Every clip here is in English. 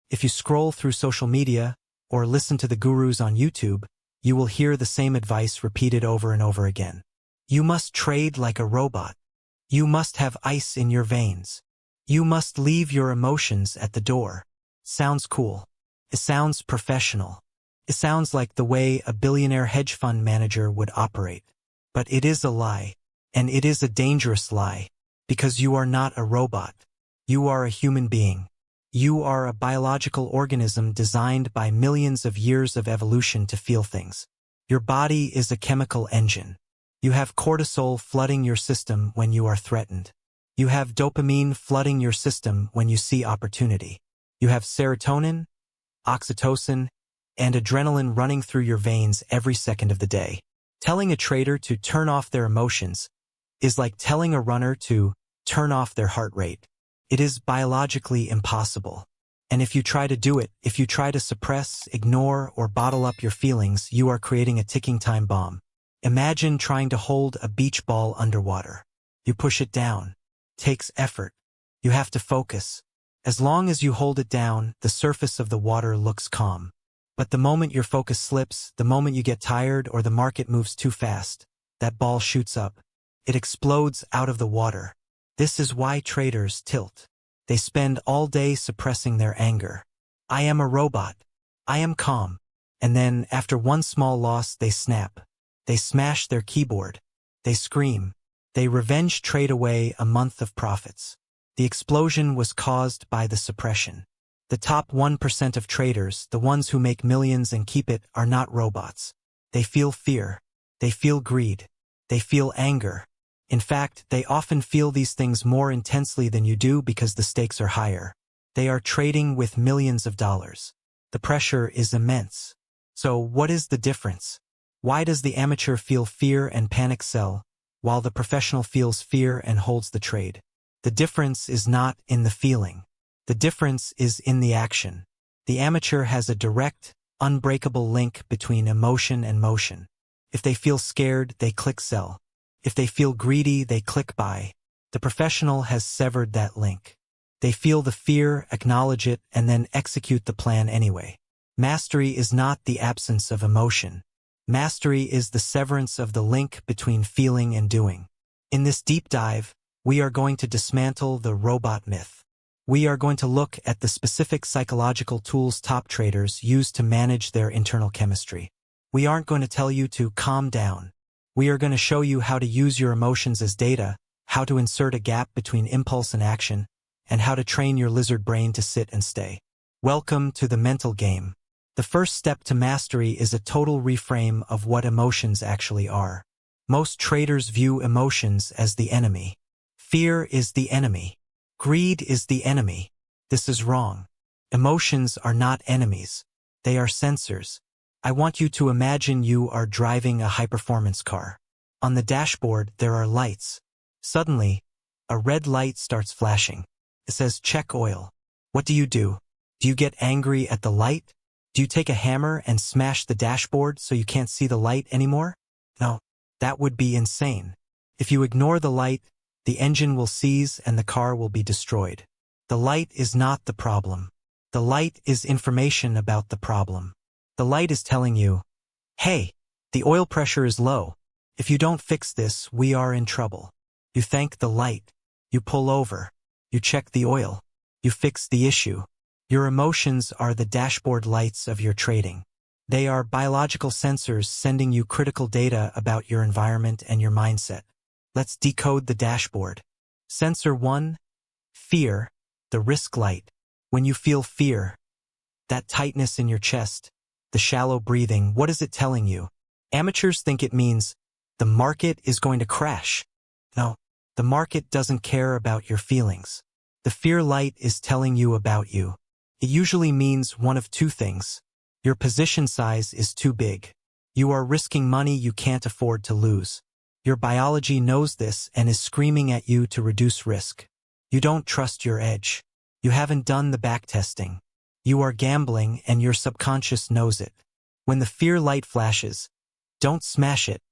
If you scroll through social media or listen to the gurus on YouTube, you will hear the same advice repeated over and over again. You must trade like a robot. You must have ice in your veins. You must leave your emotions at the door. Sounds cool. It sounds professional. It sounds like the way a billionaire hedge fund manager would operate. But it is a lie, and it is a dangerous lie, because you are not a robot. You are a human being. You are a biological organism designed by millions of years of evolution to feel things. Your body is a chemical engine. You have cortisol flooding your system when you are threatened. You have dopamine flooding your system when you see opportunity. You have serotonin, oxytocin, and adrenaline running through your veins every second of the day. Telling a trader to turn off their emotions is like telling a runner to turn off their heart rate. It is biologically impossible. And if you try to do it, if you try to suppress, ignore, or bottle up your feelings, you are creating a ticking time bomb. Imagine trying to hold a beach ball underwater. You push it down. Takes effort. You have to focus. As long as you hold it down, the surface of the water looks calm. But the moment your focus slips, the moment you get tired or the market moves too fast, that ball shoots up. It explodes out of the water. This is why traders tilt. They spend all day suppressing their anger. I am a robot. I am calm. And then, after one small loss, they snap. They smash their keyboard. They scream. They revenge trade away a month of profits. The explosion was caused by the suppression. The top 1% of traders, the ones who make millions and keep it, are not robots. They feel fear. They feel greed. They feel anger. In fact, they often feel these things more intensely than you do because the stakes are higher. They are trading with millions of dollars. The pressure is immense. So what is the difference? Why does the amateur feel fear and panic sell, while the professional feels fear and holds the trade? The difference is not in the feeling. The difference is in the action. The amateur has a direct, unbreakable link between emotion and motion. If they feel scared, they click sell. If they feel greedy, they click buy. The professional has severed that link. They feel the fear, acknowledge it, and then execute the plan anyway. Mastery is not the absence of emotion. Mastery is the severance of the link between feeling and doing. In this deep dive, we are going to dismantle the robot myth. We are going to look at the specific psychological tools top traders use to manage their internal chemistry. We aren't going to tell you to calm down. We are going to show you how to use your emotions as data, how to insert a gap between impulse and action, and how to train your lizard brain to sit and stay. Welcome to the mental game. The first step to mastery is a total reframe of what emotions actually are. Most traders view emotions as the enemy. Fear is the enemy. Greed is the enemy. This is wrong. Emotions are not enemies. They are sensors. I want you to imagine you are driving a high-performance car. On the dashboard, there are lights. Suddenly, a red light starts flashing. It says, check oil. What do? Do you get angry at the light? Do you take a hammer and smash the dashboard so you can't see the light anymore? No, that would be insane. If you ignore the light, the engine will seize and the car will be destroyed. The light is not the problem. The light is information about the problem. The light is telling you, hey, the oil pressure is low. If you don't fix this, we are in trouble. You thank the light. You pull over. You check the oil. You fix the issue. Your emotions are the dashboard lights of your trading. They are biological sensors sending you critical data about your environment and your mindset. Let's decode the dashboard. Sensor 1, fear, the risk light. When you feel fear, that tightness in your chest, the shallow breathing, what is it telling you? Amateurs think it means the market is going to crash. No, the market doesn't care about your feelings. The fear light is telling you about you. It usually means one of two things. Your position size is too big. You are risking money you can't afford to lose. Your biology knows this and is screaming at you to reduce risk. You don't trust your edge. You haven't done the backtesting. You are gambling and your subconscious knows it. When the fear light flashes, don't smash it.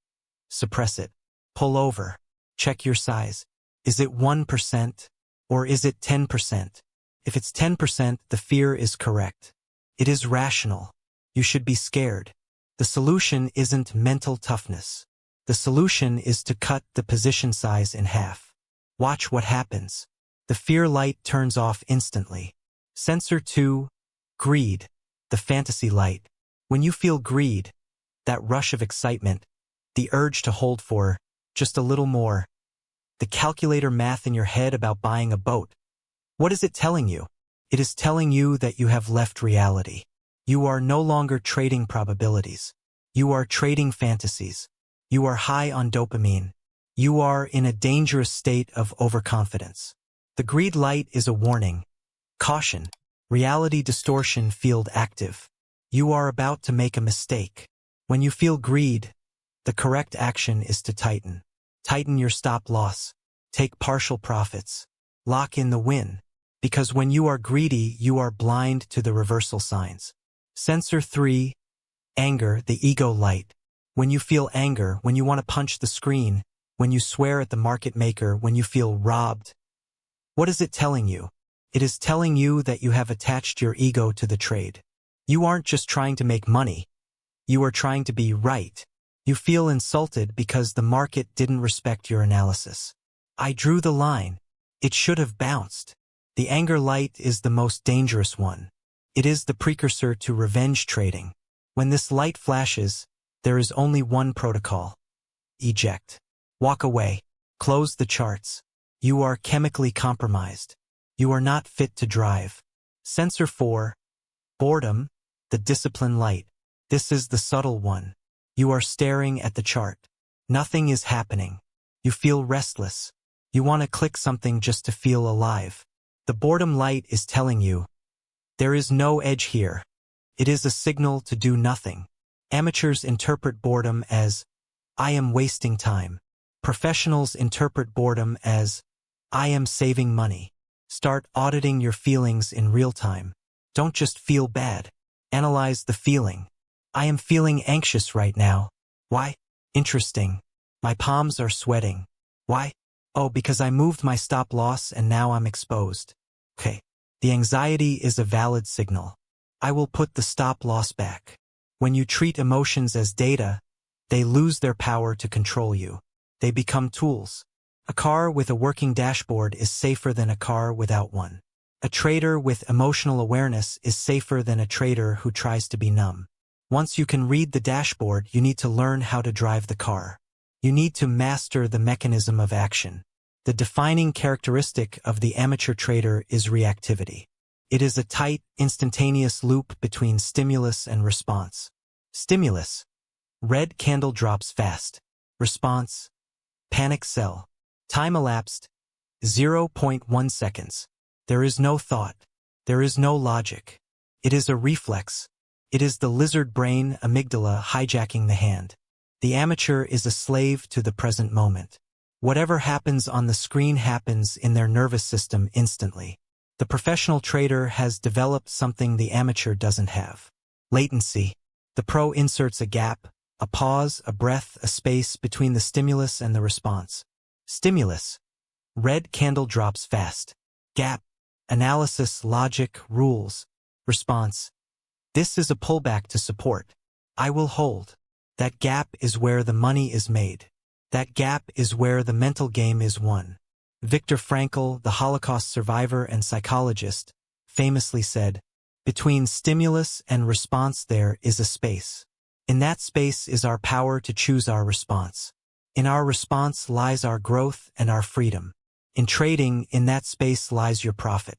Suppress it. Pull over. Check your size. Is it 1% or is it 10%? If it's 10%, the fear is correct. It is rational. You should be scared. The solution isn't mental toughness. The solution is to cut the position size in half. Watch what happens. The fear light turns off instantly. Sensor 2, greed, the fantasy light. When you feel greed, that rush of excitement, the urge to hold for just a little more, the calculator math in your head about buying a boat. What is it telling you? It is telling you that you have left reality. You are no longer trading probabilities. You are trading fantasies. You are high on dopamine. You are in a dangerous state of overconfidence. The greed light is a warning. Caution. Reality distortion field active. You are about to make a mistake. When you feel greed, the correct action is to tighten. Tighten your stop loss. Take partial profits. Lock in the win. Because when you are greedy, you are blind to the reversal signs. Sensor 3, anger, the ego light. When you feel anger, when you want to punch the screen, when you swear at the market maker, when you feel robbed, what is it telling you? It is telling you that you have attached your ego to the trade. You aren't just trying to make money. You are trying to be right. You feel insulted because the market didn't respect your analysis. I drew the line. It should have bounced. The anger light is the most dangerous one. It is the precursor to revenge trading. When this light flashes, there is only one protocol. Eject. Walk away. Close the charts. You are chemically compromised. You are not fit to drive. Sensor 4, boredom, the discipline light. This is the subtle one. You are staring at the chart. Nothing is happening. You feel restless. You want to click something just to feel alive. The boredom light is telling you, there is no edge here. It is a signal to do nothing. Amateurs interpret boredom as, I am wasting time. Professionals interpret boredom as, I am saving money. Start auditing your feelings in real time. Don't just feel bad. Analyze the feeling. I am feeling anxious right now. Why? Interesting. My palms are sweating. Why? Oh, because I moved my stop loss and now I'm exposed. Okay. The anxiety is a valid signal. I will put the stop loss back. When you treat emotions as data, they lose their power to control you. They become tools. A car with a working dashboard is safer than a car without one. A trader with emotional awareness is safer than a trader who tries to be numb. Once you can read the dashboard, you need to learn how to drive the car. You need to master the mechanism of action. The defining characteristic of the amateur trader is reactivity. It is a tight, instantaneous loop between stimulus and response. Stimulus. Red candle drops fast. Response. Panic sell. Time elapsed. 0.1 seconds. There is no thought. There is no logic. It is a reflex. It is the lizard brain, amygdala, hijacking the hand. The amateur is a slave to the present moment. Whatever happens on the screen happens in their nervous system instantly. The professional trader has developed something the amateur doesn't have. Latency. The pro inserts a gap, a pause, a breath, a space between the stimulus and the response. Stimulus. Red candle drops fast. Gap. Analysis, logic, rules. Response. This is a pullback to support. I will hold. That gap is where the money is made. That gap is where the mental game is won. Viktor Frankl, the Holocaust survivor and psychologist, famously said, between stimulus and response there is a space. In that space is our power to choose our response. In our response lies our growth and our freedom. In trading, in that space lies your profit.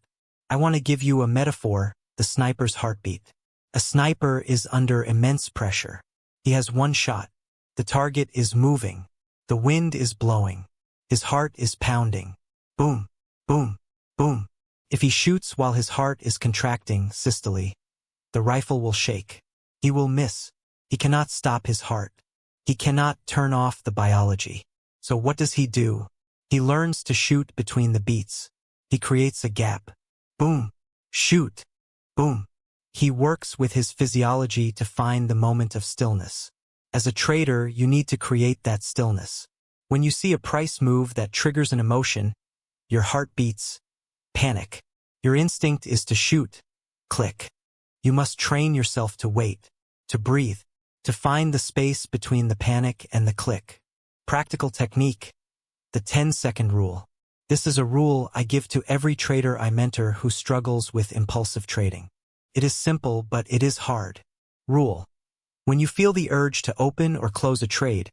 I want to give you a metaphor, the sniper's heartbeat. A sniper is under immense pressure. He has one shot. The target is moving. The wind is blowing. His heart is pounding. Boom, boom, boom. If he shoots while his heart is contracting, systole, the rifle will shake. He will miss. He cannot stop his heart. He cannot turn off the biology. So what does he do? He learns to shoot between the beats. He creates a gap. Boom. Shoot. Boom. He works with his physiology to find the moment of stillness. As a trader, you need to create that stillness. When you see a price move that triggers an emotion, your heart beats, panic. Your instinct is to shoot. Click. You must train yourself to wait, to breathe, to find the space between the panic and the click. Practical technique. The 10-second rule. This is a rule I give to every trader I mentor who struggles with impulsive trading. It is simple, but it is hard. Rule. When you feel the urge to open or close a trade,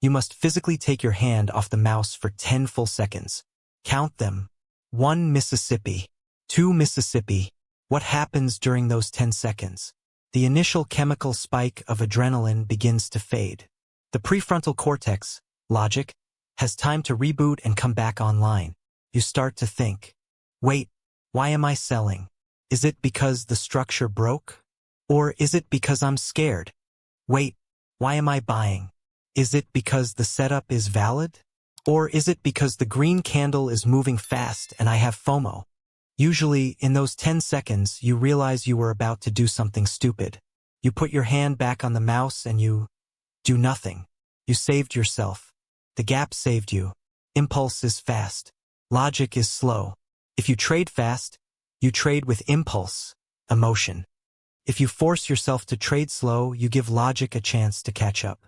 you must physically take your hand off the mouse for 10 full seconds. Count them. 1 Mississippi. 2 Mississippi. What happens during those 10 seconds? The initial chemical spike of adrenaline begins to fade. The prefrontal cortex, logic, has time to reboot and come back online. You start to think, wait, why am I selling? Is it because the structure broke? Or is it because I'm scared? Wait, why am I buying? Is it because the setup is valid? Or is it because the green candle is moving fast and I have FOMO? Usually, in those 10 seconds, you realize you were about to do something stupid. You put your hand back on the mouse and you do nothing. You saved yourself. The gap saved you. Impulse is fast. Logic is slow. If you trade fast, you trade with impulse, emotion. If you force yourself to trade slow, you give logic a chance to catch up.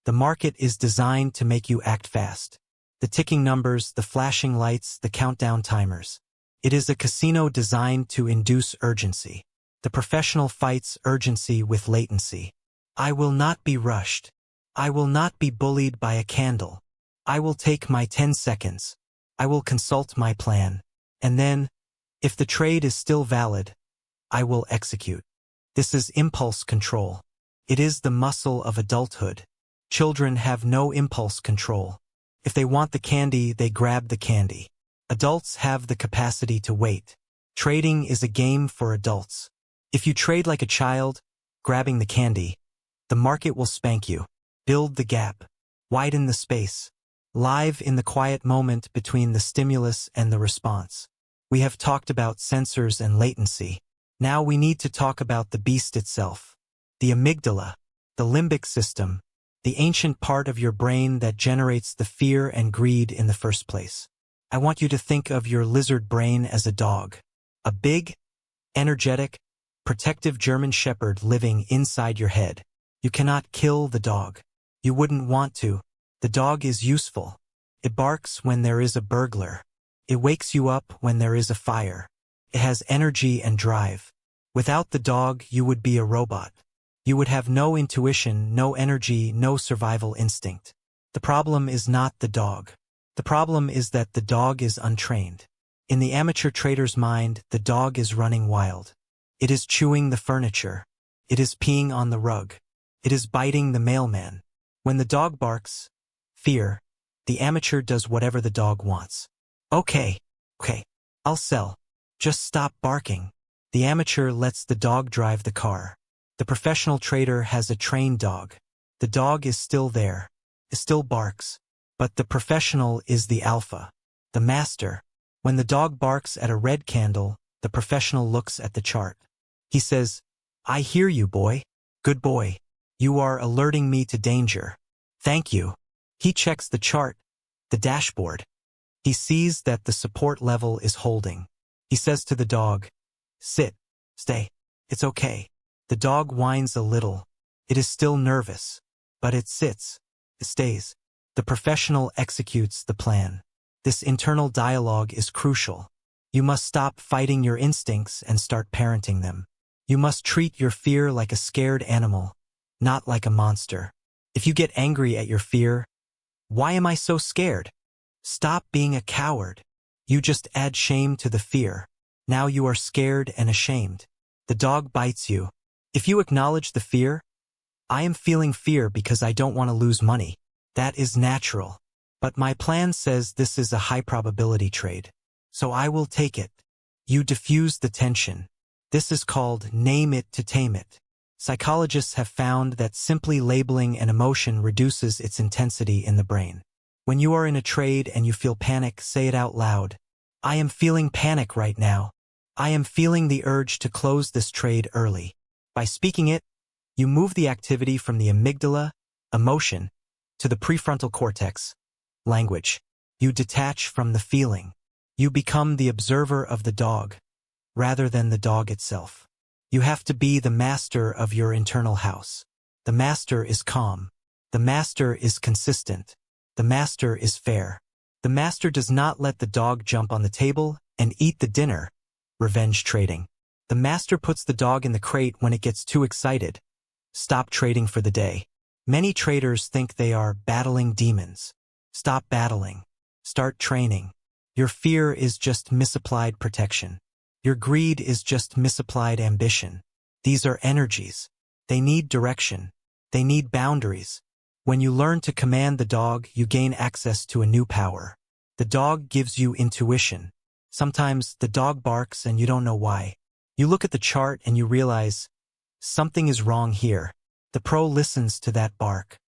The market is designed to make you act fast. The ticking numbers, the flashing lights, the countdown timers. It is a casino designed to induce urgency. The professional fights urgency with latency. I will not be rushed. I will not be bullied by a candle. I will take my 10 seconds. I will consult my plan. And then, if the trade is still valid, I will execute. This is impulse control. It is the muscle of adulthood. Children have no impulse control. If they want the candy, they grab the candy. Adults have the capacity to wait. Trading is a game for adults. If you trade like a child, grabbing the candy, the market will spank you. Build the gap. Widen the space. Live in the quiet moment between the stimulus and the response. We have talked about sensors and latency. Now we need to talk about the beast itself. The amygdala, the limbic system, the ancient part of your brain that generates the fear and greed in the first place. I want you to think of your lizard brain as a dog. A big, energetic, protective German shepherd living inside your head. You cannot kill the dog. You wouldn't want to. The dog is useful. It barks when there is a burglar. It wakes you up when there is a fire. It has energy and drive. Without the dog, you would be a robot. You would have no intuition, no energy, no survival instinct. The problem is not the dog. The problem is that the dog is untrained. In the amateur trader's mind, the dog is running wild. It is chewing the furniture. It is peeing on the rug. It is biting the mailman. When the dog barks, fear, the amateur does whatever the dog wants. Okay, I'll sell. Just stop barking. The amateur lets the dog drive the car. The professional trader has a trained dog. The dog is still there. It still barks. But the professional is the alpha, the master. When the dog barks at a red candle, the professional looks at the chart. He says, I hear you, boy. Good boy. You are alerting me to danger. Thank you. He checks the chart, the dashboard. He sees that the support level is holding. He says to the dog, sit, stay. It's okay. The dog whines a little. It is still nervous, but it sits, it stays. The professional executes the plan. This internal dialogue is crucial. You must stop fighting your instincts and start parenting them. You must treat your fear like a scared animal, not like a monster. If you get angry at your fear, why am I so scared? Stop being a coward. You just add shame to the fear. Now you are scared and ashamed. The dog bites you. If you acknowledge the fear, I am feeling fear because I don't want to lose money. That is natural. But my plan says this is a high probability trade. So I will take it. You diffuse the tension. This is called name it to tame it. Psychologists have found that simply labeling an emotion reduces its intensity in the brain. When you are in a trade and you feel panic, say it out loud. I am feeling panic right now. I am feeling the urge to close this trade early. By speaking it, you move the activity from the amygdala, emotion, to the prefrontal cortex, language. You detach from the feeling. You become the observer of the dog. rather than the dog itself. You have to be the master of your internal house. The master is calm. The master is consistent. The master is fair. The master does not let the dog jump on the table and eat the dinner. Revenge trading. The master puts the dog in the crate when it gets too excited. Stop trading for the day. Many traders think they are battling demons. Stop battling. Start training. Your fear is just misapplied protection. Your greed is just misapplied ambition. These are energies. They need direction. They need boundaries. When you learn to command the dog, you gain access to a new power. The dog gives you intuition. Sometimes the dog barks and you don't know why. You look at the chart and you realize, something is wrong here. The pro listens to that bark.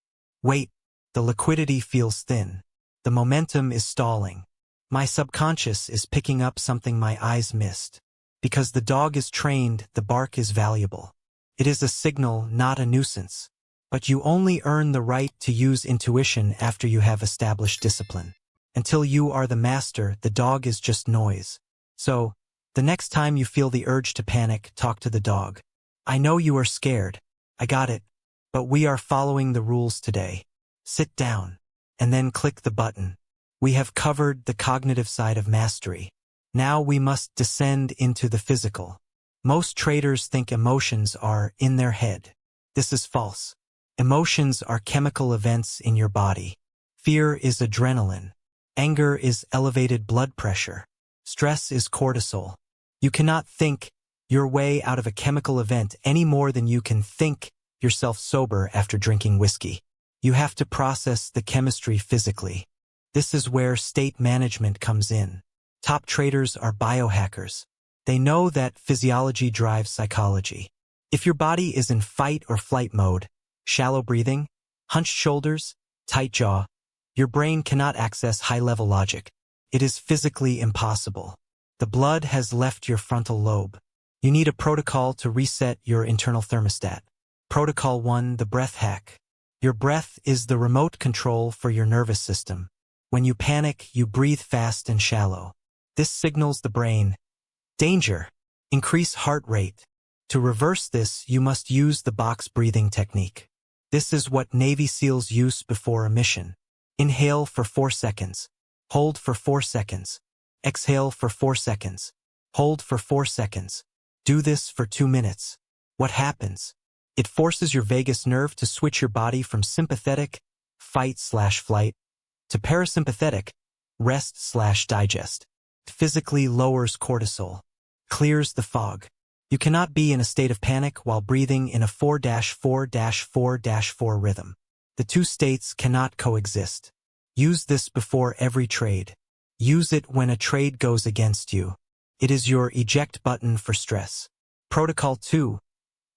Wait, the liquidity feels thin. The momentum is stalling. My subconscious is picking up something my eyes missed. Because the dog is trained, the bark is valuable. It is a signal, not a nuisance. But you only earn the right to use intuition after you have established discipline. Until you are the master, the dog is just noise. So, the next time you feel the urge to panic, talk to the dog. I know you are scared. I got it. But we are following the rules today. Sit down. And then click the button. We have covered the cognitive side of mastery. Now we must descend into the physical. Most traders think emotions are in their head. This is false. Emotions are chemical events in your body. Fear is adrenaline. Anger is elevated blood pressure. Stress is cortisol. You cannot think your way out of a chemical event any more than you can think yourself sober after drinking whiskey. You have to process the chemistry physically. This is where state management comes in. Top traders are biohackers. They know that physiology drives psychology. If your body is in fight or flight mode, shallow breathing, hunched shoulders, tight jaw, your brain cannot access high-level logic. It is physically impossible. The blood has left your frontal lobe. You need a protocol to reset your internal thermostat. Protocol 1, the breath hack. Your breath is the remote control for your nervous system. When you panic, you breathe fast and shallow. This signals the brain, danger, increase heart rate. To reverse this, you must use the box breathing technique. This is what Navy SEALs use before a mission. Inhale for 4 seconds. Hold for 4 seconds. Exhale for 4 seconds. Hold for 4 seconds. Do this for 2 minutes. What happens? It forces your vagus nerve to switch your body from sympathetic, fight/flight, to parasympathetic, rest/digest. It physically lowers cortisol, clears the fog. You cannot be in a state of panic while breathing in a 4-4-4-4 rhythm. The two states cannot coexist. Use this before every trade. Use it when a trade goes against you. It is your eject button for stress. Protocol 2.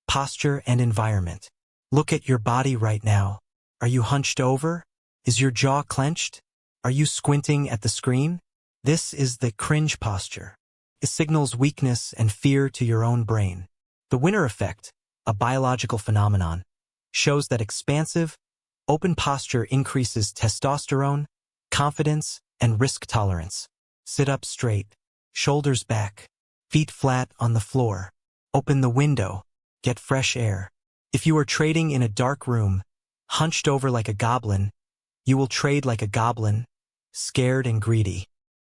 Posture and environment. Look at your body right now. Are you hunched over? Is your jaw clenched? Are you squinting at the screen? This is the cringe posture. It signals weakness and fear to your own brain. The winner effect, a biological phenomenon, shows that expansive, open posture increases testosterone, confidence, and risk tolerance. Sit up straight, shoulders back, feet flat on the floor. Open the window, get fresh air. If you are trading in a dark room, hunched over like a goblin, you will trade like a goblin, scared and greedy.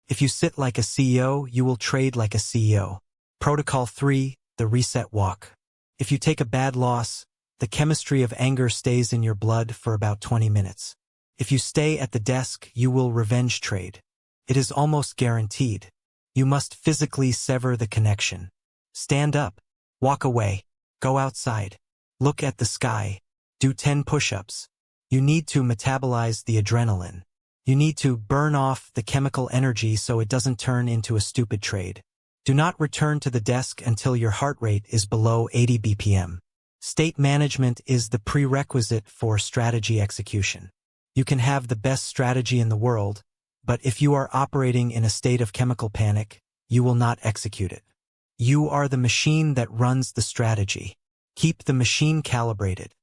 If you sit like a CEO, you will trade like a CEO. Protocol 3, the reset walk. If you take a bad loss, the chemistry of anger stays in your blood for about 20 minutes. If you stay at the desk, you will revenge trade. It is almost guaranteed. You must physically sever the connection. Stand up, walk away, go outside, look at the sky, do 10 push-ups. You need to metabolize the adrenaline. You need to burn off the chemical energy so it doesn't turn into a stupid trade. Do not return to the desk until your heart rate is below 80 BPM. State management is the prerequisite for strategy execution. You can have the best strategy in the world, but if you are operating in a state of chemical panic, you will not execute it. You are the machine that runs the strategy. Keep the machine calibrated.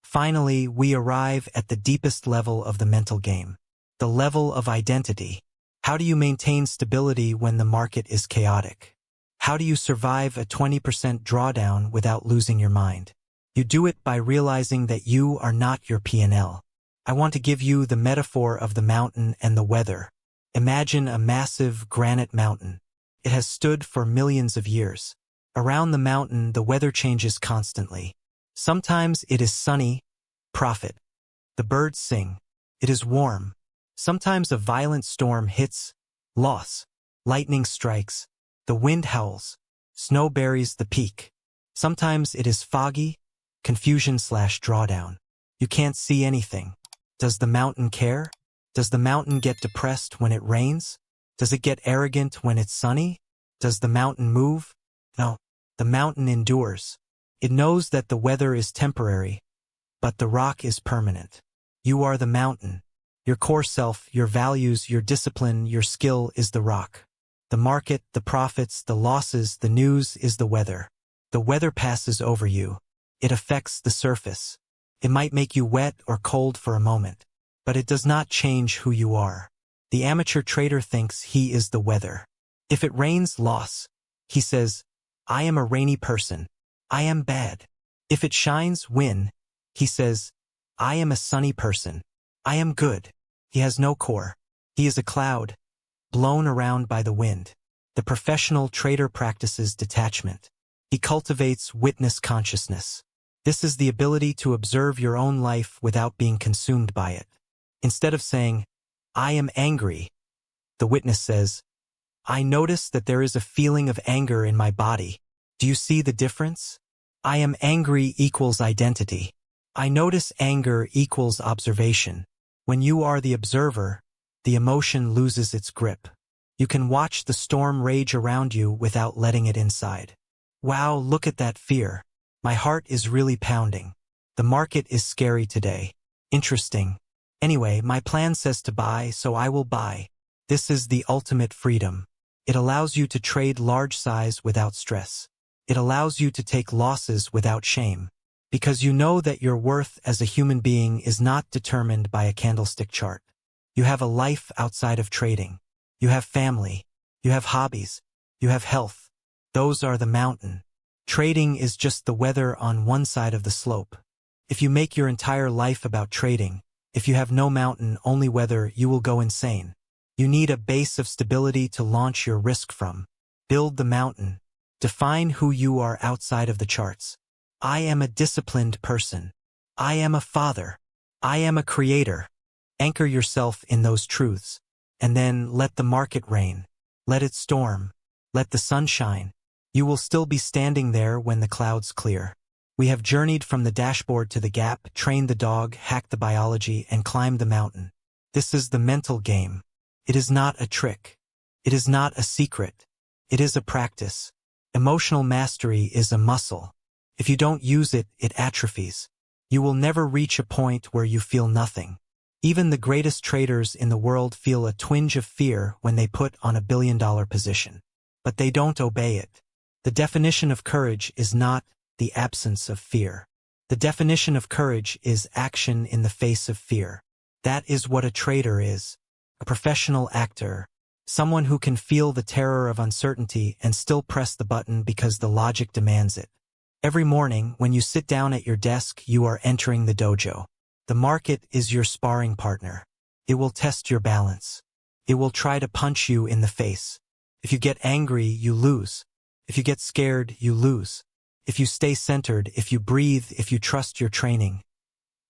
Finally, we arrive at the deepest level of the mental game. The level of identity. How do you maintain stability when the market is chaotic? How do you survive a 20% drawdown without losing your mind? You do it by realizing that you are not your P&L. I want to give you the metaphor of the mountain and the weather. Imagine a massive granite mountain. It has stood for millions of years. Around the mountain, the weather changes constantly. Sometimes it is sunny, profit. The birds sing. It is warm. Sometimes a violent storm hits, loss. Lightning strikes. The wind howls. Snow buries the peak. Sometimes it is foggy, confusion/drawdown. You can't see anything. Does the mountain care? Does the mountain get depressed when it rains? Does it get arrogant when it's sunny? Does the mountain move? No, the mountain endures. It knows that the weather is temporary, but the rock is permanent. You are the mountain. Your core self, your values, your discipline, your skill is the rock. The market, the profits, the losses, the news is the weather. The weather passes over you. It affects the surface. It might make you wet or cold for a moment, but it does not change who you are. The amateur trader thinks he is the weather. If it rains, loss. He says, I am a rainy person. I am bad. If it shines, win. He says, I am a sunny person. I am good. He has no core. He is a cloud, blown around by the wind. The professional trader practices detachment. He cultivates witness consciousness. This is the ability to observe your own life without being consumed by it. Instead of saying, I am angry, the witness says, I notice that there is a feeling of anger in my body. Do you see the difference? I am angry equals identity. I notice anger equals observation. When you are the observer, the emotion loses its grip. You can watch the storm rage around you without letting it inside. Wow, look at that fear. My heart is really pounding. The market is scary today. Interesting. Anyway, my plan says to buy, so I will buy. This is the ultimate freedom. It allows you to trade large size without stress. It allows you to take losses without shame. Because you know that your worth as a human being is not determined by a candlestick chart. You have a life outside of trading. You have family. You have hobbies. You have health. Those are the mountain. Trading is just the weather on one side of the slope. If you make your entire life about trading, if you have no mountain, only weather, you will go insane. You need a base of stability to launch your risk from. Build the mountain. Define who you are outside of the charts. I am a disciplined person. I am a father. I am a creator. Anchor yourself in those truths. And then let the market rain. Let it storm. Let the sun shine. You will still be standing there when the clouds clear. We have journeyed from the dashboard to the gap, trained the dog, hacked the biology, and climbed the mountain. This is the mental game. It is not a trick. It is not a secret. It is a practice. Emotional mastery is a muscle. If you don't use it, it atrophies. You will never reach a point where you feel nothing. Even the greatest traders in the world feel a twinge of fear when they put on a billion-dollar position. But they don't obey it. The definition of courage is not the absence of fear. The definition of courage is action in the face of fear. That is what a trader is. A professional actor. Someone who can feel the terror of uncertainty and still press the button because the logic demands it. Every morning, when you sit down at your desk, you are entering the dojo. The market is your sparring partner. It will test your balance. It will try to punch you in the face. If you get angry, you lose. If you get scared, you lose. If you stay centered, if you breathe, if you trust your training,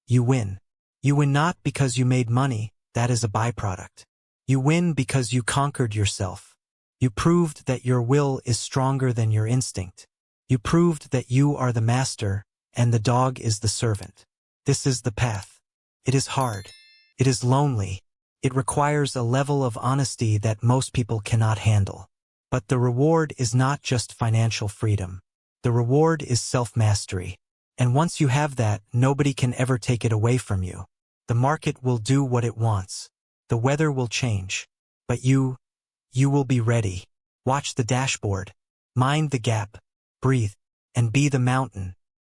you win. You win not because you made money, that is a byproduct. You win because you conquered yourself. You proved that your will is stronger than your instinct. You proved that you are the master, and the dog is the servant. This is the path. It is hard. It is lonely. It requires a level of honesty that most people cannot handle. But the reward is not just financial freedom. The reward is self-mastery. And once you have that, nobody can ever take it away from you. The market will do what it wants. The weather will change. But you will be ready. Watch the dashboard. Mind the gap. Breathe. And be the mountain.